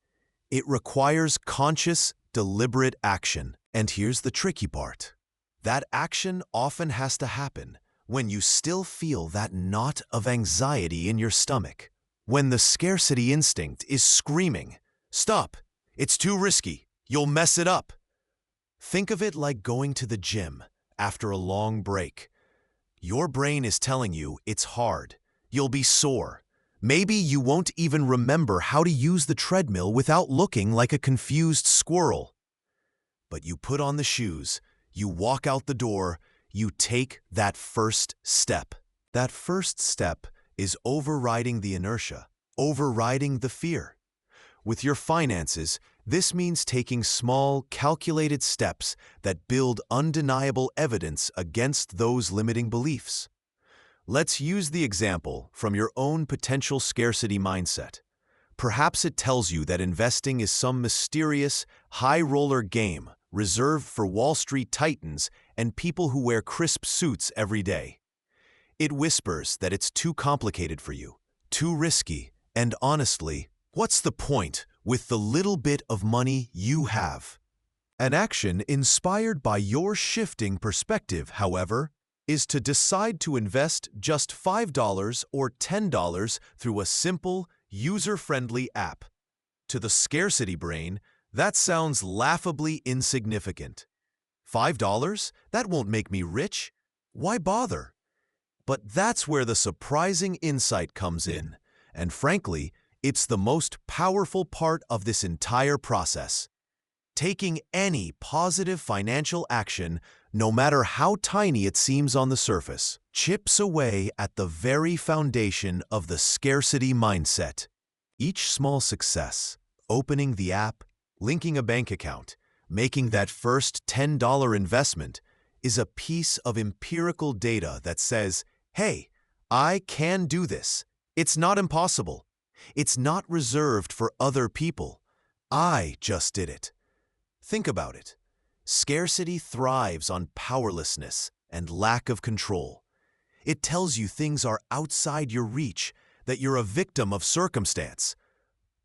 It requires conscious, deliberate action. And here's the tricky part. That action often has to happen when you still feel that knot of anxiety in your stomach. When the scarcity instinct is screaming, "Stop! It's too risky. You'll mess it up." Think of it like going to the gym after a long break. Your brain is telling you it's hard. You'll be sore. Maybe you won't even remember how to use the treadmill without looking like a confused squirrel. But you put on the shoes, you walk out the door, you take that first step. That first step is overriding the inertia, overriding the fear. With your finances, this means taking small, calculated steps that build undeniable evidence against those limiting beliefs. Let's use the example from your own potential scarcity mindset. Perhaps it tells you that investing is some mysterious, high-roller game reserved for Wall Street titans and people who wear crisp suits every day. It whispers that it's too complicated for you, too risky, and honestly, what's the point with the little bit of money you have? An action inspired by your shifting perspective, however, is to decide to invest just $5 or $10 through a simple, user-friendly app. To the scarcity brain, that sounds laughably insignificant. $5? That won't make me rich. Why bother? But that's where the surprising insight comes in, and frankly, it's the most powerful part of this entire process. Taking any positive financial action, no matter how tiny it seems on the surface, chips away at the very foundation of the scarcity mindset. Each small success, opening the app, linking a bank account, making that first $10 investment, is a piece of empirical data that says, hey, I can do this. It's not impossible. It's not reserved for other people. I just did it. Think about it. Scarcity thrives on powerlessness and lack of control. It tells you things are outside your reach, that you're a victim of circumstance.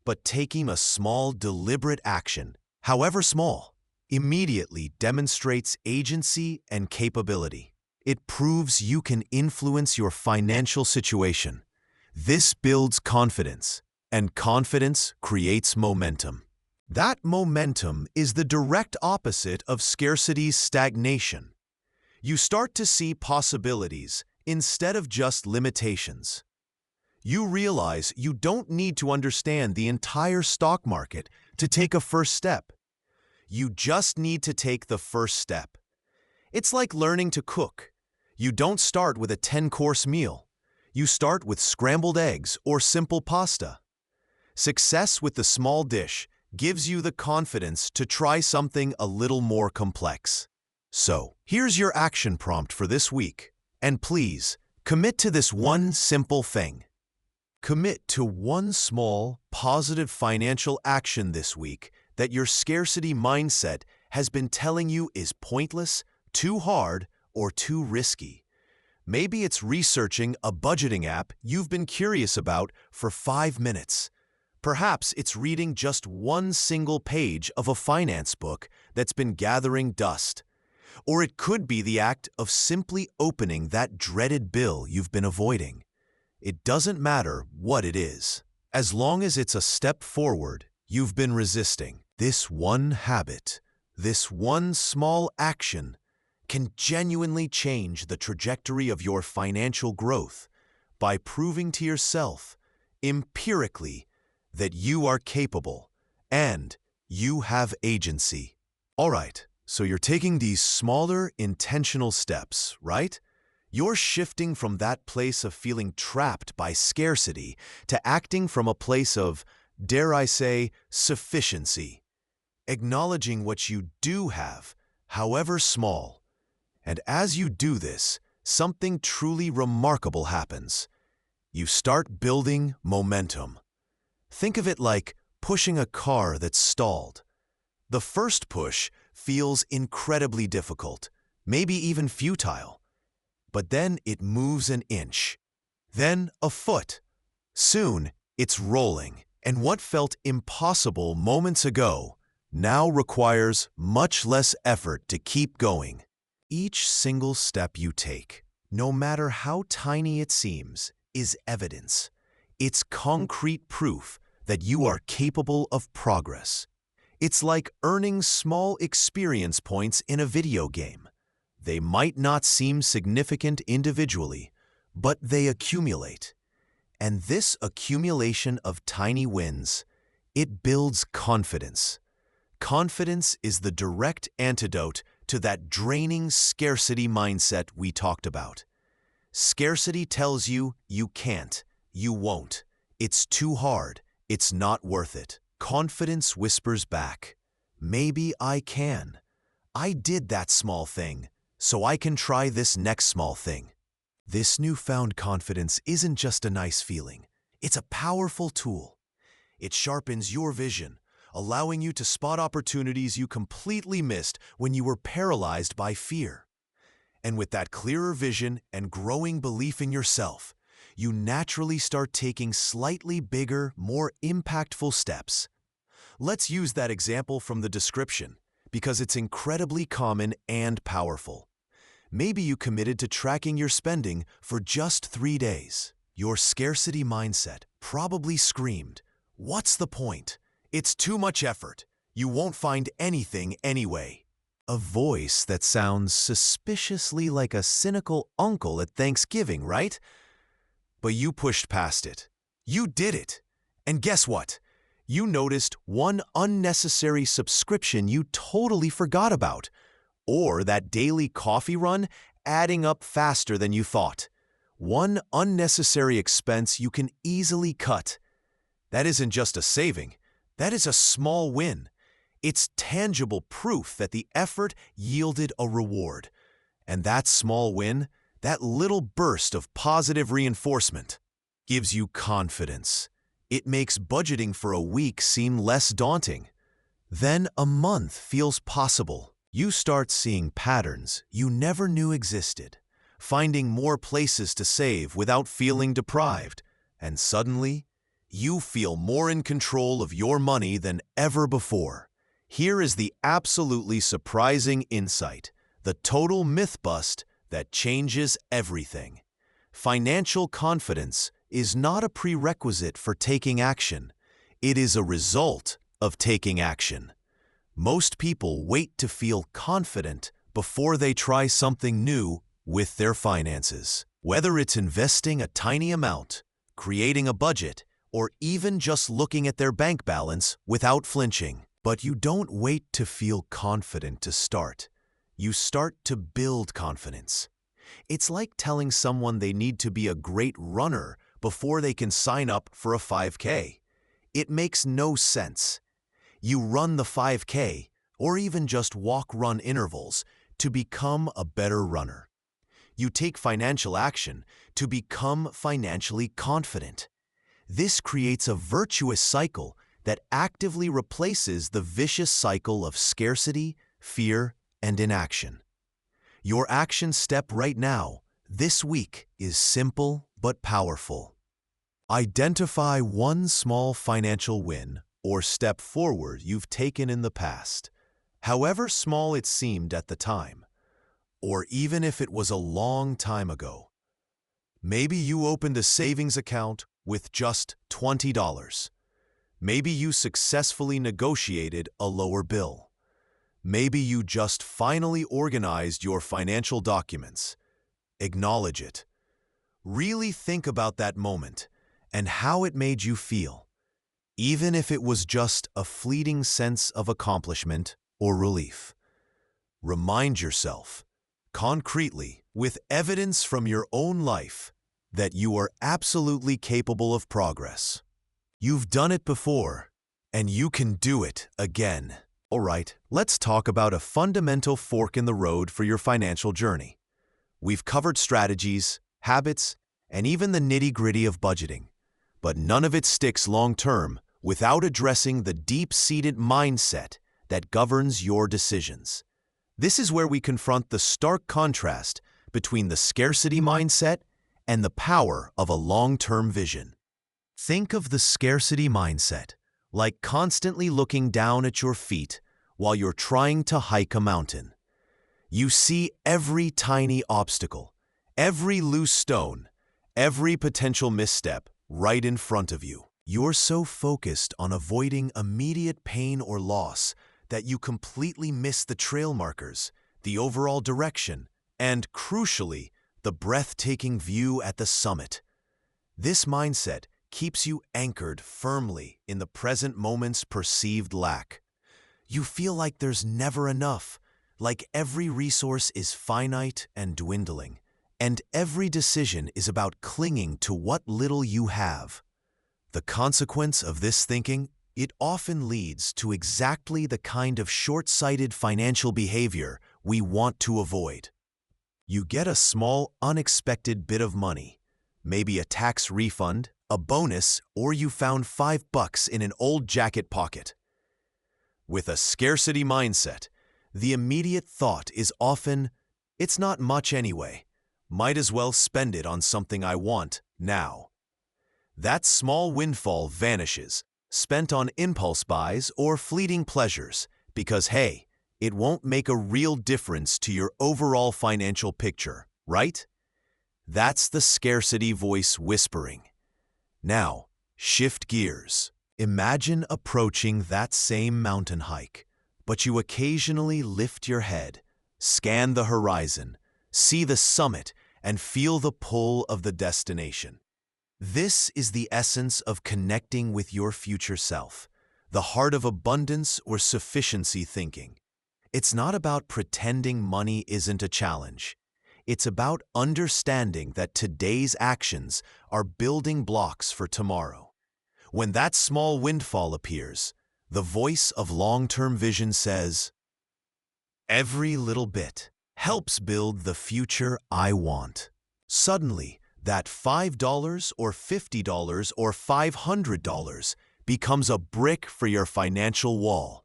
But taking a small, deliberate action, however small, immediately demonstrates agency and capability. It proves you can influence your financial situation. This builds confidence, and confidence creates momentum. That momentum is the direct opposite of scarcity's stagnation. You start to see possibilities instead of just limitations. You realize you don't need to understand the entire stock market to take a first step. You just need to take the first step. It's like learning to cook. You don't start with a 10-course meal. You start with scrambled eggs or simple pasta. Success with the small dish gives you the confidence to try something a little more complex. So, here's your action prompt for this week. And please, commit to this one simple thing. Commit to one small, positive financial action this week that your scarcity mindset has been telling you is pointless, too hard, or too risky. Maybe it's researching a budgeting app you've been curious about for 5 minutes. Perhaps it's reading just one single page of a finance book that's been gathering dust. Or it could be the act of simply opening that dreaded bill you've been avoiding. It doesn't matter what it is. As long as it's a step forward you've been resisting, this one habit, this one small action, can genuinely change the trajectory of your financial growth by proving to yourself, empirically, that you are capable and you have agency. All right, so you're taking these smaller, intentional steps, right? You're shifting from that place of feeling trapped by scarcity to acting from a place of, dare I say, sufficiency. Acknowledging what you do have, however small. And as you do this, something truly remarkable happens. You start building momentum. Think of it like pushing a car that's stalled. The first push feels incredibly difficult, maybe even futile. But then it moves an inch, then a foot. Soon, it's rolling, and what felt impossible moments ago now requires much less effort to keep going. Each single step you take, no matter how tiny it seems, is evidence. It's concrete proof that you are capable of progress. It's like earning small experience points in a video game. They might not seem significant individually, but they accumulate. And this accumulation of tiny wins, it builds confidence. Confidence is the direct antidote to that draining scarcity mindset we talked about. Scarcity tells you you can't, you won't. It's too hard. It's not worth it. Confidence whispers back, maybe I can. I did that small thing, so I can try this next small thing. This newfound confidence isn't just a nice feeling. It's a powerful tool. It sharpens your vision, allowing you to spot opportunities you completely missed when you were paralyzed by fear. And with that clearer vision and growing belief in yourself, you naturally start taking slightly bigger, more impactful steps. Let's use that example from the description, because it's incredibly common and powerful. Maybe you committed to tracking your spending for just 3 days. Your scarcity mindset probably screamed, "What's the point? It's too much effort. You won't find anything anyway." A voice that sounds suspiciously like a cynical uncle at Thanksgiving, right? But you pushed past it. You did it. And guess what? You noticed one unnecessary subscription you totally forgot about, or that daily coffee run adding up faster than you thought. One unnecessary expense you can easily cut. That isn't just a saving. That is a small win. It's tangible proof that the effort yielded a reward. And that small win, that little burst of positive reinforcement, gives you confidence. It makes budgeting for a week seem less daunting. Then a month feels possible. You start seeing patterns you never knew existed, finding more places to save without feeling deprived, and suddenly, you feel more in control of your money than ever before. Here is the absolutely surprising insight, the total myth bust that changes everything. Financial confidence is not a prerequisite for taking action. It is a result of taking action. Most people wait to feel confident before they try something new with their finances. Whether it's investing a tiny amount, creating a budget, or even just looking at their bank balance without flinching. But you don't wait to feel confident to start. You start to build confidence. It's like telling someone they need to be a great runner before they can sign up for a 5K. It makes no sense. You run the 5K, or even just walk-run intervals, to become a better runner. You take financial action to become financially confident. This creates a virtuous cycle that actively replaces the vicious cycle of scarcity, fear, and inaction. Your action step right now, this week, is simple but powerful. Identify one small financial win or step forward you've taken in the past, however small it seemed at the time, or even if it was a long time ago. Maybe you opened a savings account with just $20. Maybe you successfully negotiated a lower bill. Maybe you just finally organized your financial documents. Acknowledge it. Really think about that moment and how it made you feel, even if it was just a fleeting sense of accomplishment or relief. Remind yourself, concretely, with evidence from your own life, that you are absolutely capable of progress. You've done it before, and you can do it again. All right, let's talk about a fundamental fork in the road for your financial journey. We've covered strategies, habits, and even the nitty-gritty of budgeting, but none of it sticks long-term without addressing the deep-seated mindset that governs your decisions. This is where we confront the stark contrast between the scarcity mindset and the power of a long-term vision. Think of the scarcity mindset like constantly looking down at your feet while you're trying to hike a mountain. You see every tiny obstacle, every loose stone, every potential misstep right in front of you. You're so focused on avoiding immediate pain or loss that you completely miss the trail markers, the overall direction, and, crucially, the breathtaking view at the summit. This mindset keeps you anchored firmly in the present moment's perceived lack. You feel like there's never enough, like every resource is finite and dwindling, and every decision is about clinging to what little you have. The consequence of this thinking, it often leads to exactly the kind of short-sighted financial behavior we want to avoid. You get a small, unexpected bit of money, maybe a tax refund, a bonus, or you found $5 in an old jacket pocket. With a scarcity mindset, the immediate thought is often, "It's not much anyway. Might as well spend it on something I want now." That small windfall vanishes, spent on impulse buys or fleeting pleasures, because hey, it won't make a real difference to your overall financial picture, right? That's the scarcity voice whispering. Now, shift gears. Imagine approaching that same mountain hike, but you occasionally lift your head, scan the horizon, see the summit, and feel the pull of the destination. This is the essence of connecting with your future self, the heart of abundance or sufficiency thinking. It's not about pretending money isn't a challenge. It's about understanding that today's actions are building blocks for tomorrow. When that small windfall appears, the voice of long-term vision says, "Every little bit helps build the future I want." Suddenly, that $5 or $50 or $500 becomes a brick for your financial wall,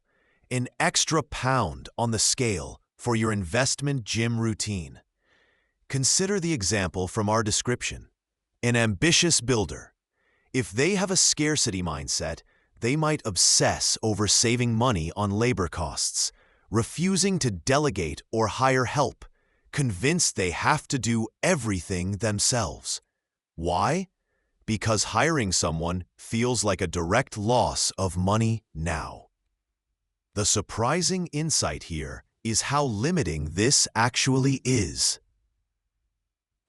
an extra pound on the scale for your investment gym routine. Consider the example from our description. An ambitious builder. If they have a scarcity mindset, they might obsess over saving money on labor costs, refusing to delegate or hire help, convinced they have to do everything themselves. Why? Because hiring someone feels like a direct loss of money now. The surprising insight here is how limiting this actually is.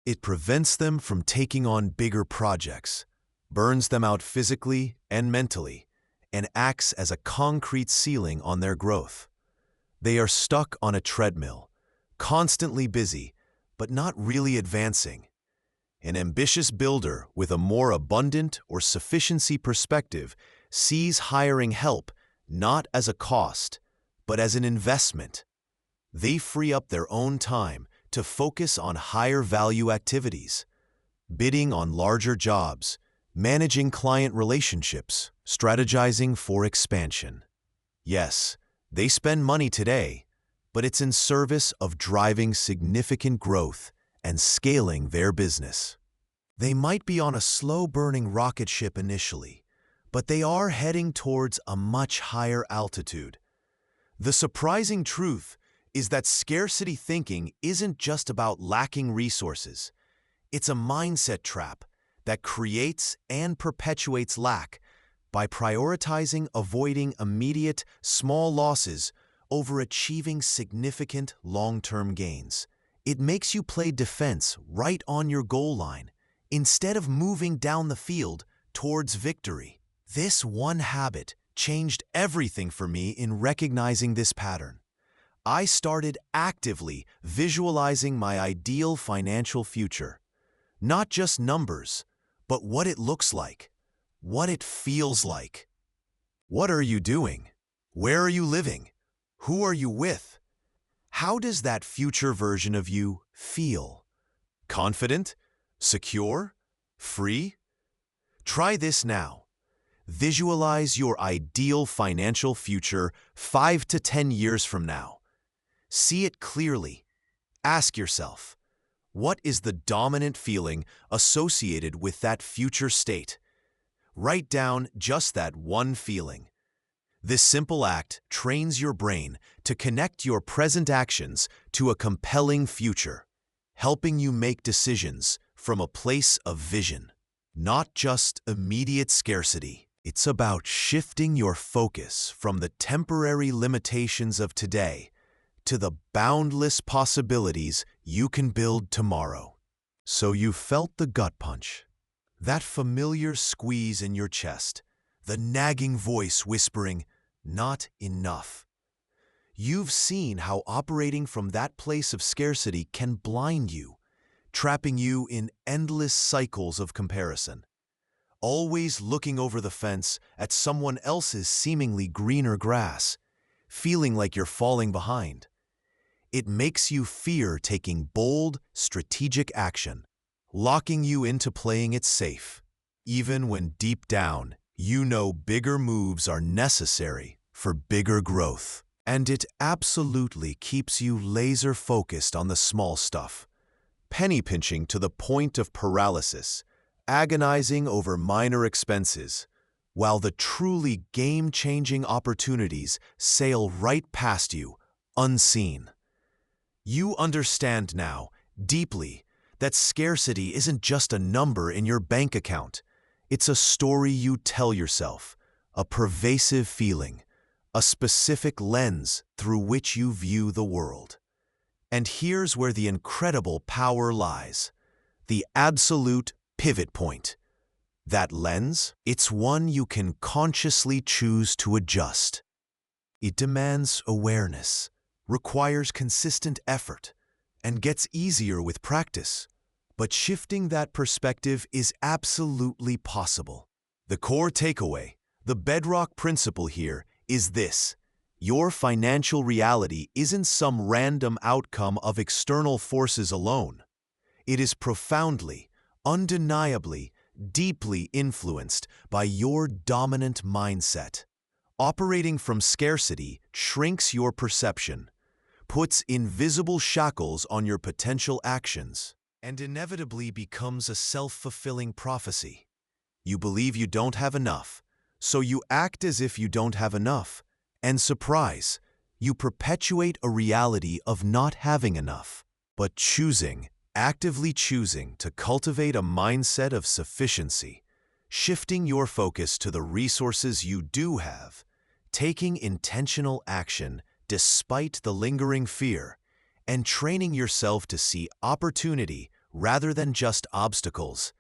It prevents them from taking on bigger projects, burns them out physically and mentally, and acts as a concrete ceiling on their growth. They are stuck on a treadmill, constantly busy, but not really advancing. An ambitious builder with a more abundant or sufficiency perspective sees hiring help not as a cost, but as an investment. They free up their own time to focus on higher value activities, bidding on larger jobs, managing client relationships, strategizing for expansion. Yes, they spend money today, but it's in service of driving significant growth and scaling their business. They might be on a slow-burning rocket ship initially, but they are heading towards a much higher altitude. The surprising truth is that scarcity thinking isn't just about lacking resources. It's a mindset trap that creates and perpetuates lack by prioritizing avoiding immediate, small losses over achieving significant long-term gains. It makes you play defense right on your goal line, instead of moving down the field towards victory. This one habit changed everything for me in recognizing this pattern. I started actively visualizing my ideal financial future. Not just numbers, but what it looks like, what it feels like. What are you doing? Where are you living? Who are you with? How does that future version of you feel? Confident? Secure? Free? Try this now. Visualize your ideal financial future 5 to 10 years from now. See it clearly. Ask yourself, what is the dominant feeling associated with that future state? Write down just that one feeling. This simple act trains your brain to connect your present actions to a compelling future, helping you make decisions from a place of vision, not just immediate scarcity. It's about shifting your focus from the temporary limitations of today to the boundless possibilities you can build tomorrow. So you felt the gut punch, that familiar squeeze in your chest, the nagging voice whispering, "Not enough." You've seen how operating from that place of scarcity can blind you, trapping you in endless cycles of comparison. always looking over the fence at someone else's seemingly greener grass, feeling like you're falling behind. It makes you fear taking bold, strategic action, locking you into playing it safe, even when deep down you know bigger moves are necessary for bigger growth. And it absolutely keeps you laser-focused on the small stuff, penny pinching to the point of paralysis, agonizing over minor expenses, while the truly game-changing opportunities sail right past you, unseen. You understand now, deeply, that scarcity isn't just a number in your bank account. It's a story you tell yourself, a pervasive feeling, a specific lens through which you view the world. And here's where the incredible power lies, the absolute pivot point. That lens, it's one you can consciously choose to adjust. It demands awareness, requires consistent effort, and gets easier with practice. But shifting that perspective is absolutely possible. The core takeaway, the bedrock principle here, is this: your financial reality isn't some random outcome of external forces alone. It is profoundly, undeniably, deeply influenced by your dominant mindset. Operating from scarcity shrinks your perception, puts invisible shackles on your potential actions, and inevitably becomes a self-fulfilling prophecy. You believe you don't have enough, so you act as if you don't have enough, and surprise, you perpetuate a reality of not having enough. But actively choosing to cultivate a mindset of sufficiency, shifting your focus to the resources you do have, taking intentional action despite the lingering fear, and training yourself to see opportunity rather than just obstacles,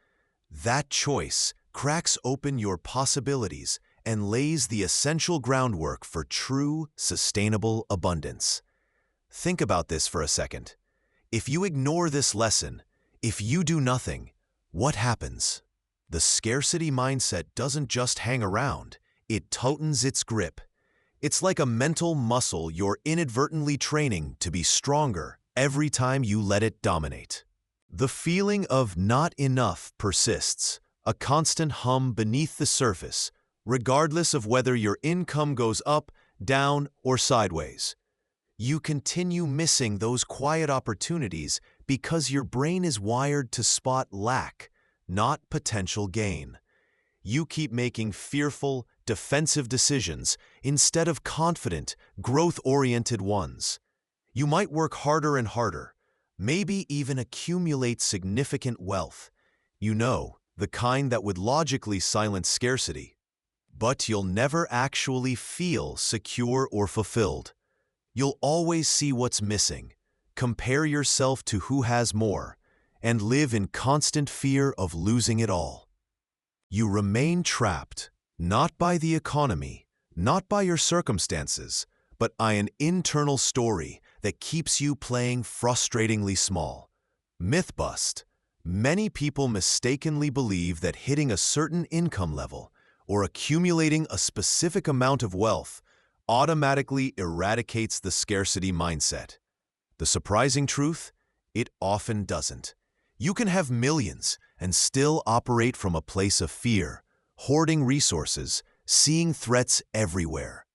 that choice cracks open your possibilities and lays the essential groundwork for true, sustainable abundance. Think about this for a second. If you ignore this lesson, if you do nothing, what happens? The scarcity mindset doesn't just hang around, it tightens its grip. It's like a mental muscle you're inadvertently training to be stronger every time you let it dominate. The feeling of not enough persists, a constant hum beneath the surface, regardless of whether your income goes up, down, or sideways. You continue missing those quiet opportunities because your brain is wired to spot lack, not potential gain. You keep making fearful, defensive decisions instead of confident, growth-oriented ones. You might work harder and harder, maybe even accumulate significant wealth. You know, the kind that would logically silence scarcity. But you'll never actually feel secure or fulfilled. You'll always see what's missing, compare yourself to who has more, and live in constant fear of losing it all. You remain trapped, not by the economy, not by your circumstances, but by an internal story that keeps you playing frustratingly small. Myth bust. Many people mistakenly believe that hitting a certain income level or accumulating a specific amount of wealth automatically eradicates the scarcity mindset. The surprising truth? It often doesn't. You can have millions and still operate from a place of fear, hoarding resources, seeing threats everywhere,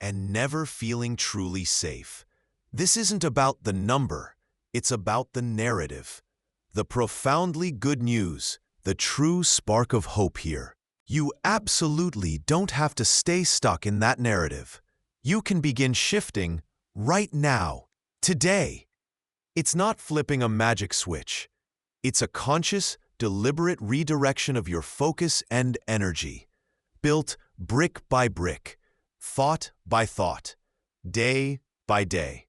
and never feeling truly safe. This isn't about the number, it's about the narrative. The profoundly good news, the true spark of hope here. You absolutely don't have to stay stuck in that narrative. You can begin shifting right now, today. It's not flipping a magic switch. It's a conscious, deliberate redirection of your focus and energy, built brick by brick, thought by thought, day by day.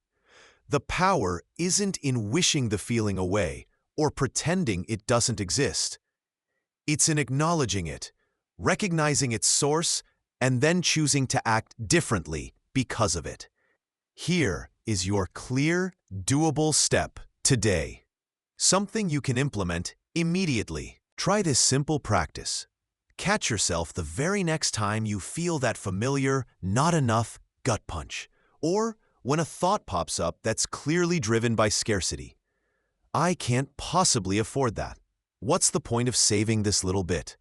The power isn't in wishing the feeling away or pretending it doesn't exist. It's in acknowledging it, recognizing its source, and then choosing to act differently because of it. Here is your clear, doable step today. Something you can implement immediately. Try this simple practice. Catch yourself the very next time you feel that familiar, not enough gut punch, or when a thought pops up that's clearly driven by scarcity. I can't possibly afford that. What's the point of saving this little bit?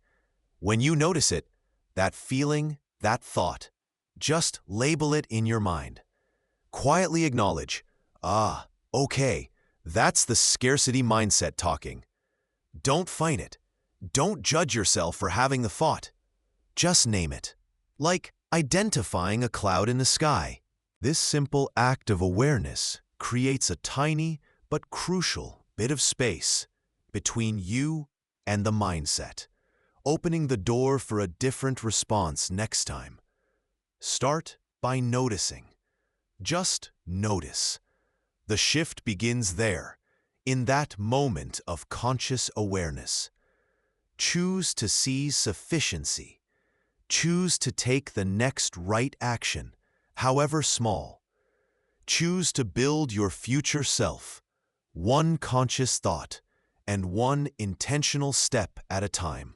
When you notice it, that feeling, that thought, just label it in your mind. Quietly acknowledge, okay, that's the scarcity mindset talking. Don't fight it. Don't judge yourself for having the thought. Just name it. Like identifying a cloud in the sky. This simple act of awareness creates a tiny but crucial bit of space between you and the mindset, opening the door for a different response next time. Start by noticing. Just notice. The shift begins there, in that moment of conscious awareness. Choose to see sufficiency. Choose to take the next right action, however small. Choose to build your future self, one conscious thought and one intentional step at a time.